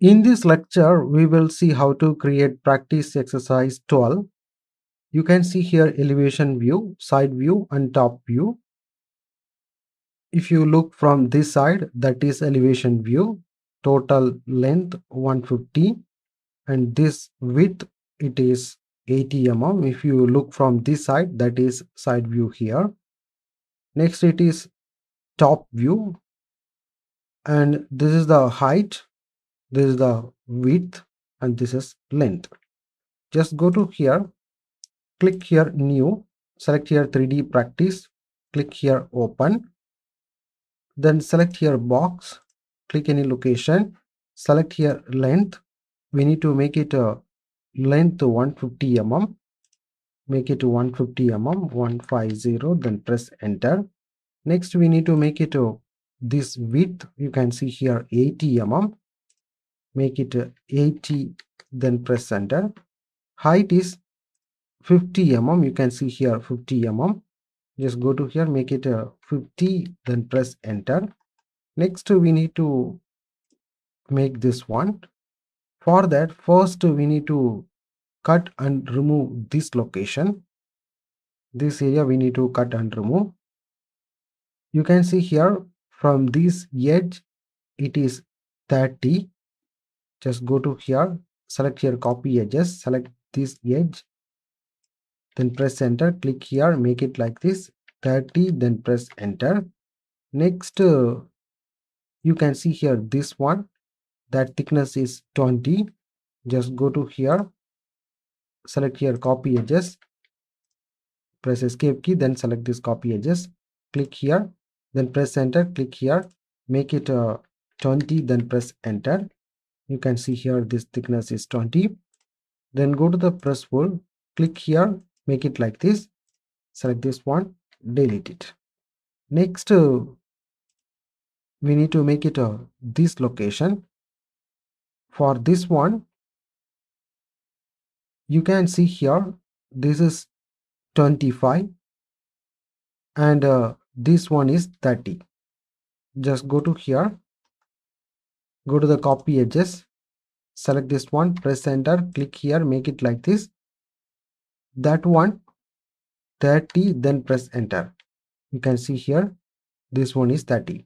In this lecture, we will see how to create practice exercise 12. You can see here elevation view, side view and top view. If you look from this side, that is elevation view, total length 150 and this width it is 80 mm. If you look from this side, that is side view here. Next it is top view and this is the height, this is the width and this is length. Just go to here, click here new, select here 3D practice, click here open, then select here box, click any location, select here length. We need to make it a length 150 mm, make it 150 mm, 150, then press enter. Next we need to make it this width, you can see here 80 mm, make it 80, then press enter. Height is 50 mm, you can see here 50 mm. Just go to here, make it 50, then press enter. Next we need to make this one. For that, first we need to cut and remove this location. This area we need to cut and remove. You can see here from this edge it is 30. Just go to here, select here copy edges, select this edge, then press enter, click here, make it like this 30, then press enter. Next you can see here this one, that thickness is 20. Just go to here, select here copy edges, press escape key, then select this copy edges, click here, then press enter, click here, make it 20, then press enter. You can see here this thickness is 20. Then go to the press tool, click here, make it like this, select this one, delete it. Next we need to make it this location. For this one, you can see here this is 25 and this one is 30. Just go to here, go to the copy edges, select this one, press enter, click here, make it like this, that one 30, then press enter. You can see here this one is 30.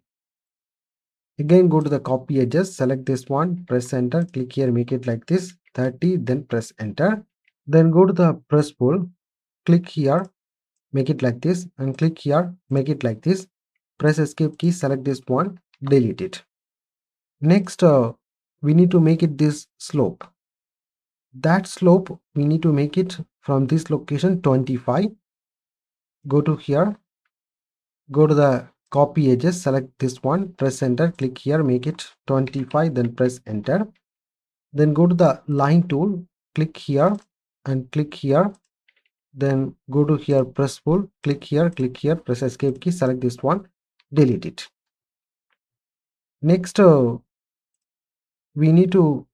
Again go to the copy edges, select this one, press enter, click here, make it like this 30, then press enter. Then go to the press tool, click here, make it like this, and click here, make it like this, press escape key, select this one, delete it. Next we need to make it this slope. That slope we need to make it from this location 25. Go to here, go to the copy edges, select this one, press enter, click here, make it 25, then press enter. Then go to the line tool, click here and click here, then go to here press tool, click here, press escape key, select this one, delete it. Next we need to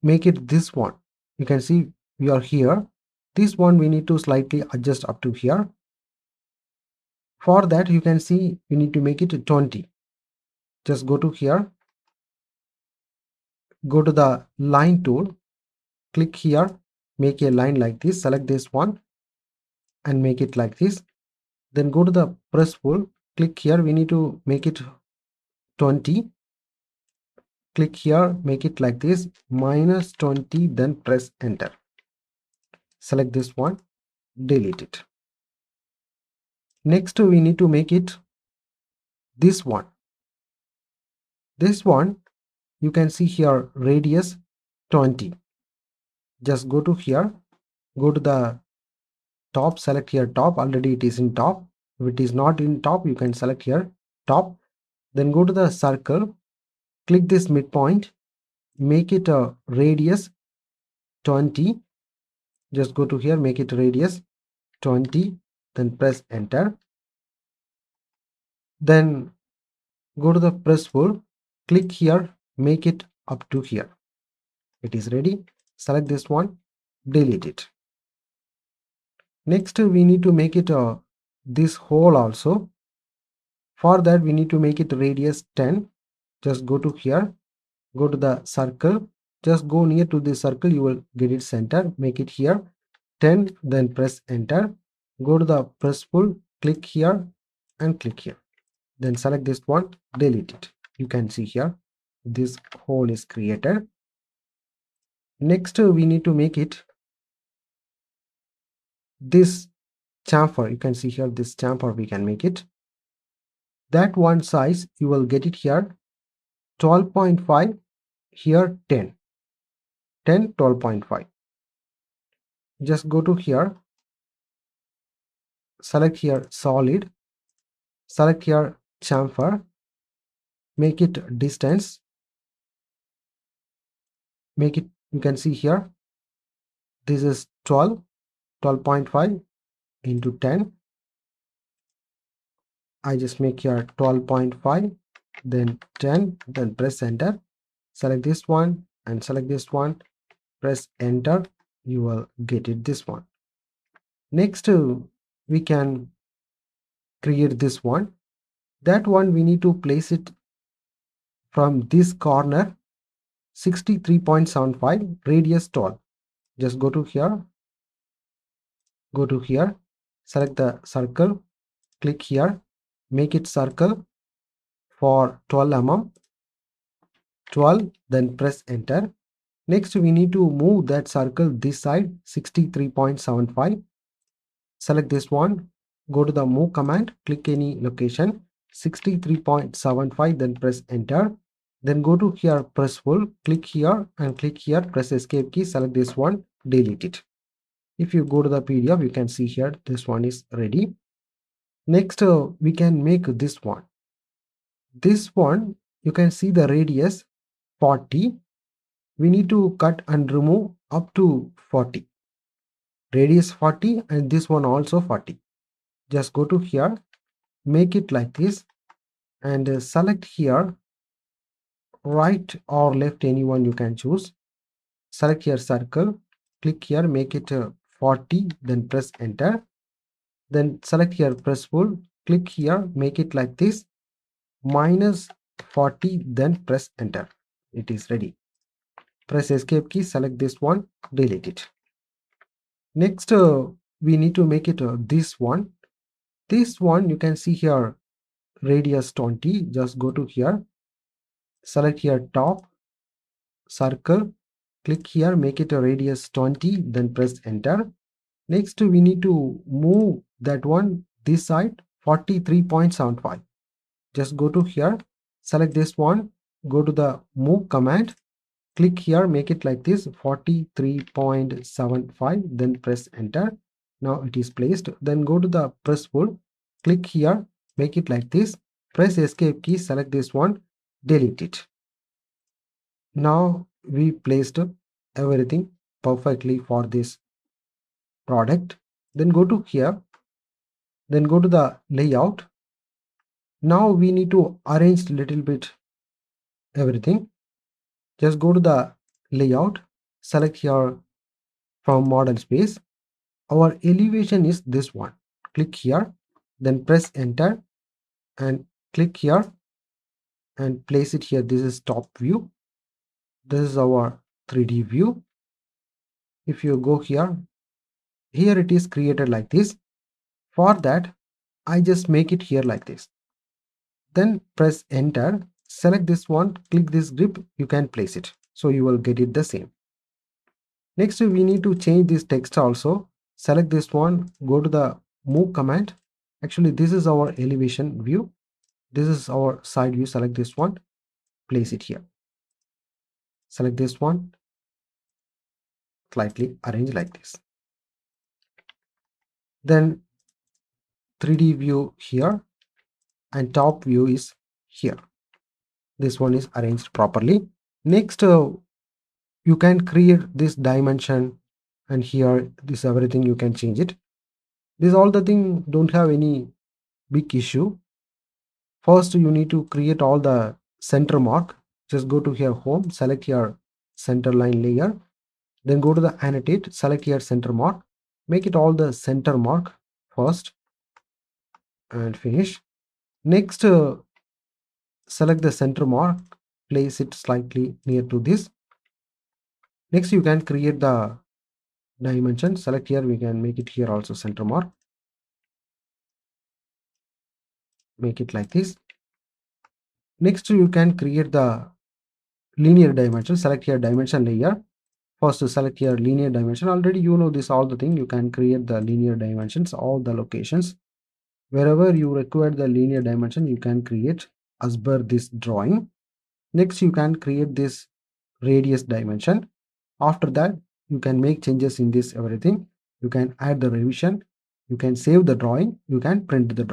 make it this one. You can see we are here. This one we need to slightly adjust up to here. For that you can see we need to make it 20. Just go to here, go to the line tool, click here, make a line like this, select this one and make it like this. Then go to the press tool, click here, we need to make it 20. Click here, make it like this, minus 20, then press enter. Select this one, delete it. Next we need to make it this one. This one you can see here radius 20. Just go to here, go to the top, select here top, already it is in top. If it is not in top, you can select here top. Then go to the circle, click this midpoint, make it a radius 20. Just go to here, make it radius 20, then press enter. Then go to the press tool, click here, make it up to here. It is ready. Select this one, delete it. Next we need to make it this hole also. For that we need to make it radius 10. Just go to here, go to the circle, Just go near to this circle, you will get it center. Make it here 10, then press enter. Go to the press pull, click here and click here. Then select this one, delete it. You can see here this hole is created. Next we need to make it this chamfer. You can see here this chamfer, we can make it that one size. You will get it here 12.5, here 10, 12.5. Just go to here, select here solid, select here chamfer, make it distance, make it, you can see here this is 12.5 into 10. I just make here 12.5, then 10, then press enter. Select this one and select this one, press enter. You will get it this one. Next we can create this one. That one we need to place it from this corner 63.75, radius 12. Just go to here, select the circle, click here, make it circle for 12 mm, 12, then press enter. Next we need to move that circle this side 63.75. Select this one, go to the move command, click any location 63.75, then press enter. Then go to here, press pull, click here and click here, press escape key, select this one, delete it. If you go to the PDF, you can see here this one is ready. Next we can make this one. This one you can see the radius 40. We need to cut and remove up to 40. Radius 40 and this one also 40. Just go to here, make it like this and select here right or left, anyone you can choose. Select here circle, click here, make it 40, then press enter. Then select here press pull, click here, make it like this minus 40, then press enter. It is ready. Press escape key, select this one, delete it. Next we need to make it this one. This one you can see here radius 20. Just go to here, select here top, circle, click here, make it a radius 20, then press enter. Next we need to move that one this side 43.75. Just go to here, select this one, go to the move command, click here, make it like this 43.75, then press enter. Now it is placed. Then go to the press pull, click here, make it like this, press escape key, select this one, delete it. Now we placed everything perfectly for this product. Then go to here, then go to the layout. Now we need to arrange little bit everything. Just go to the layout, select here from model space. Our elevation is this one. Click here, then press enter and click here and place it here. This is top view. This is our 3D view. If you go here, here it is created like this. For that, I just make it here like this. Then press enter, select this one, click this grip, you can place it. So you will get it the same. Next we need to change this text also. Select this one, go to the move command. Actually this is our elevation view. This is our side view. Select this one, place it here. Select this one, slightly arrange like this. Then 3D view here and top view is here. This one is arranged properly. Next you can create this dimension and here this everything you can change it. This all the thing don't have any big issue. First you need to create all the center mark. Just go to here home, select here center line layer, then go to the annotate, select here center mark, make it all the center mark first and finish. Next select the center mark, place it slightly near to this Next, you can create the dimension. Select here, we can make it here also center mark. Make it like this. Next, you can create the linear dimension. Select here dimension layer. First, select here linear dimension. Already you know this all the thing. You can create the linear dimensions, all the locations. Wherever you require the linear dimension, you can create as per this drawing. Next, you can create this radius dimension. After that, you can make changes in this everything. You can add the revision. You can save the drawing. You can print the drawing.